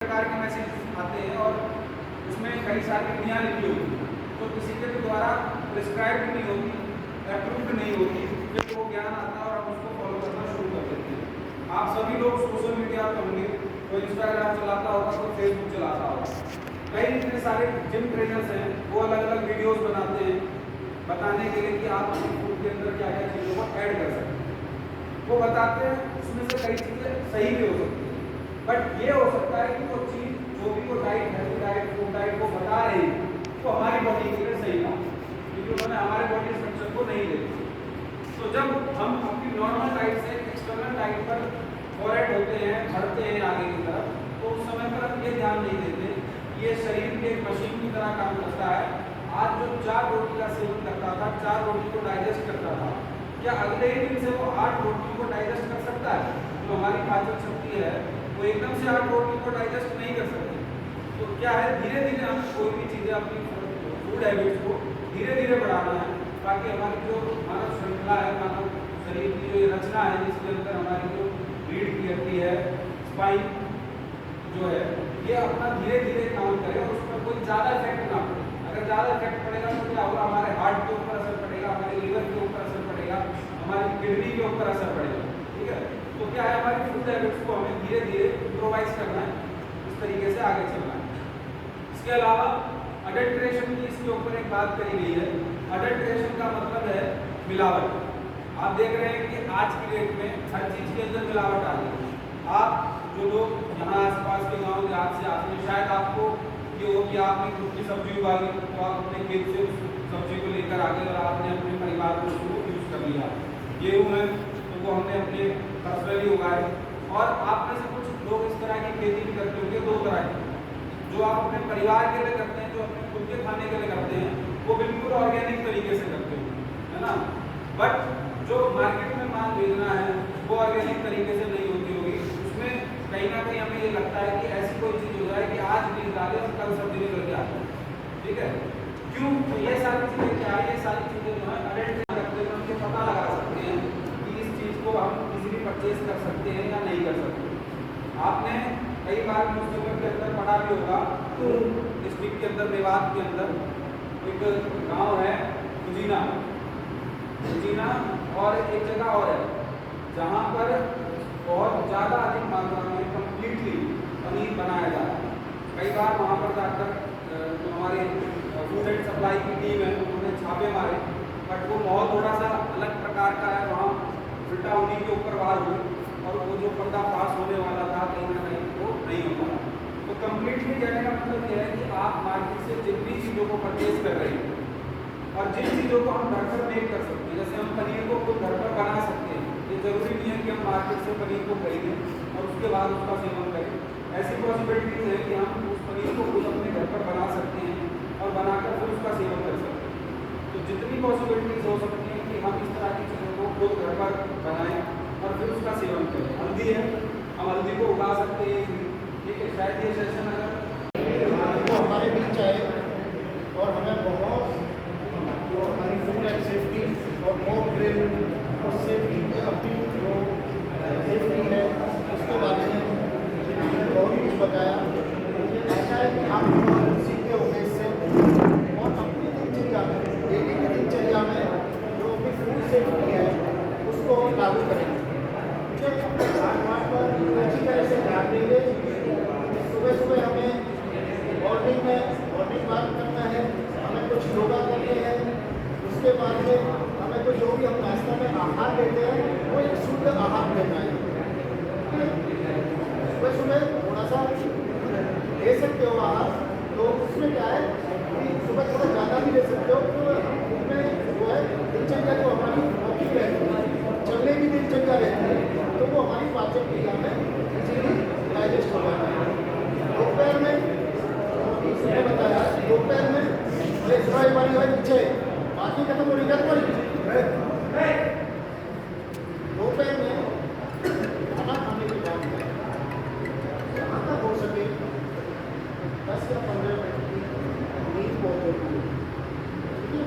प्रकार के मैसेज आते हैं और उसमें कई सारी विधियाँ लिखी होती हैं, तो किसी के द्वारा प्रिस्क्राइब नहीं होती, अप्रूव्ड नहीं होती, जब वो ज्ञान आता है और हम उसको फॉलो करना शुरू कर देते हैं। आप सभी लोग सोशल मीडिया पर होंगे, कोई इंस्टाग्राम चलाता होगा, कोई फेसबुक चलाता होगा, कई इतने सारे जिम ट्रेनर्स हैं, वो अलग अलग वीडियोज़ बनाते हैं बताने के लिए कि आप अपनी फूड के अंदर क्या क्या चीज़ों को ऐड कर सकते हैं। वो बताते हैं, उसमें से कई चीज़ें सही भी हो सकती हैं, बट ये हो सकता है कि वो चीज़ जो भी वो diet health diet food diet को बता रही है वो हमारी बॉडी के लिए सही ना, क्योंकि उन्होंने हमारे बॉडी स्ट्रक्चर को नहीं देखा। तो जब हम अपनी नॉर्मल डाइट से एक्सटर्नल डाइट पर फॉरवर्ड होते हैं, बढ़ते हैं आगे की तरफ, तो उस समय पर हम ये ध्यान नहीं देते, ये शरीर की एक मशीन की तरह काम करता है। आज जो 4 रोटी का सेवन करता था, 4 रोटी को डाइजेस्ट करता था, क्या अगले ही दिन से वो 8 रोटी को डाइजेस्ट कर सकता है? जो हमारी पाचन शक्ति है वो एकदम से 8 रोटी को डाइजेस्ट नहीं कर सकती। तो क्या है, धीरे धीरे हम कोई भी चीज़ें अपनी फूड हैबिट्स को धीरे धीरे बढ़ाना है, ताकि हमारी जो मानव श्रृंखला है, मानव शरीर की जो रचना है, जिसके अंदर हमारी जो रीढ़ की हड्डी है, स्पाइन जो है, ये अपना धीरे धीरे काम करे और उस पर कोई ज़्यादा इफेक्ट ना पड़े। अगर ज़्यादा इफेक्ट पड़ेगा तो क्या होगा, हमारे हार्ट के ऊपर असर पड़ेगा, हमारे लीवर के ऊपर असर पड़ेगा, हमारी किडनी के ऊपर असर पड़ेगा। ठीक है, तो क्या है, हमारी फूड हैबिट्स को हमें धीरे धीरे इम्प्रोवाइज करना है, इस तरीके से आगे चलना है। इसके अलावा अडल्ट्रेशन की इसके ऊपर एक बात करी गई है। अडल्ट्रेशन का मतलब है मिलावट। आप देख रहे हैं कि आज की डेट में हर चीज़ के अंदर मिलावट आ रही है। आप जो लोग यहाँ आसपास के गाँव देहात से आते हैं, शायद आपको ये हो कि आपने खुद की सब्जी उगाई, तो आप अपने खेत से उस सब्जी को लेकर आ गए और आपने अपने परिवार को उसको यूज़ कर लिया। गेहूँ है तो वो हमने अपने पर्सनली उगाए। और आप में से कुछ लोग इस तरह की खेती भी करते होंगे, 2 तरह की, जो आप अपने परिवार के लिए करते हैं, जो अपने खुद के खाने के लिए करते हैं, वो बिल्कुल ऑर्गेनिक तरीके से करते हैं, है ना। बट जो मार्केट में माल भेजना है वो ऑर्गेनिक तरीके से नहीं होती होगी। उसमें कहीं ना कहीं हमें ये लगता है कि ऐसी कोई चीज़ हो जाए कि आज बीज डाले और कल सब्जी निकल के आते हैं। ठीक है, क्यों? तो ये सारी चीज़ें क्या है, ये सारी चीज़ें जो है अडल्ट्रेशन करते हुए हम पता लगा सकते हैं कि इस चीज़ को हम इजीली परचेज कर सकते हैं या नहीं कर सकते। आपने कई बार न्यूज़पेपर के अंदर पढ़ा भी होगा, डिस्ट्रिक्ट के अंदर, मेवात के अंदर एक गांव है उजीना और एक जगह और है जहां पर बहुत ज़्यादा अधिक मात्रा में कम्प्लीटली पनीर बनाया जाता है। कई बार वहाँ पर जाकर जो हमारे फूड एंड सप्लाई की टीम है उन्होंने छापे मारे, बट वो माहौल थोड़ा सा अलग प्रकार का है। वहाँ उल्टा उन्हीं के ऊपर वार हुई और वो जो पर्दा पास होने वाला था कहीं ना कहीं वो नहीं हो पाया। तो कम्प्लीटली कहने का मतलब यह है कि आप मार्केट से जितनी चीज़ों को परचेज कर रहे हैं और जिन चीज़ों को हम घर पर मेक कर सकते हैं, जैसे हम पनीर को खुद घर पर बना सकते हैं, ये ज़रूरी नहीं है कि हम मार्केट से पनीर को खरीदें और उसके बाद उसका सेवन करें। ऐसी पॉसिबिलिटीज़ है कि हम उस पनीर को खुद अपने घर पर बना सकते हैं और बनाकर फिर उसका सेवन कर सकते हैं। तो जितनी पॉसिबिलिटीज़ हो सकती हैं कि हम इस तरह की चीज़ों को खुद घर पर बनाएँ और फिर उसका सेवन करें। हल्दी है, हम हल्दी को उगा सकते हैं। ठीक है, शायद ये सेशन अगर तो हमारे बीच आए और हमें बहुत जो हमारी फूड एंड सेफ्टी और मोक ड्रिल और सेफ्टी अपनी जो सेफ्टी है उसके बारे में बहुत कुछ बताया। मुझे ऐसा है कि आप सीखते होंगे इससे और अपनी दिनचर्या में, डेली की दिनचर्या में जो भी फूड सेफ्टी है उसको लागू करेंगे। मुझे अपने खान पर अच्छी तरह से ध्यान देंगे। सुबह सुबह हमें मॉर्निंग वॉक करना है, हमें कुछ योगा करने हैं, उसके बाद में हमें तो जो भी हम नाश्ता में आहार लेते हैं वो एक शुद्ध आहार लेना है। सुबह सुबह थोड़ा सा ले सकते हो आहार, तो उसमें क्या है कि सुबह थोड़ा ज़्यादा भी ले सकते हो, तो उसमें जो है दिनचर्या जो हमारी वॉकिंग रहती है, चलने की दिनचर्या रहती है, तो वो हमारी पाचन क्रिया में इजीली डाइजेस्ट हो जाता है। दोपहर में उसने बताया, दोपहर में सुबह हमारी है पीछे बाकी खत्म हो रही है। दोपहर में खाना खाने के बाद जहाँ तक हो सके 10 या 15 मिनट की नींद बहुत जरूरी है। ठीक है,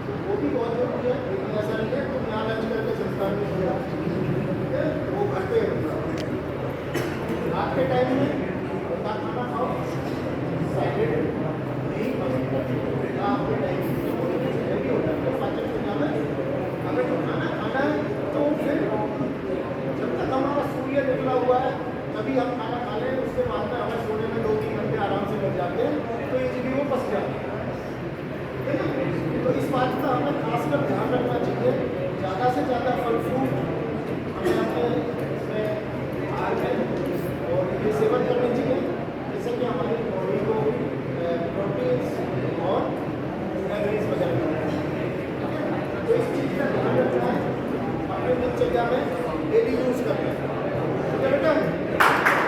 तो वो भी बहुत जरूरी है, लेकिन ऐसा नहीं है तो यहाँ लंच करके संस्कार में हो, वो घर पे रात के टाइम में खुला हुआ है, तभी हम खाना खा लें, उसके बाद में हमें सोने में 2-3 घंटे आराम से लग जाते हैं, तो इजीली वो पच जाता है। तो इस बात का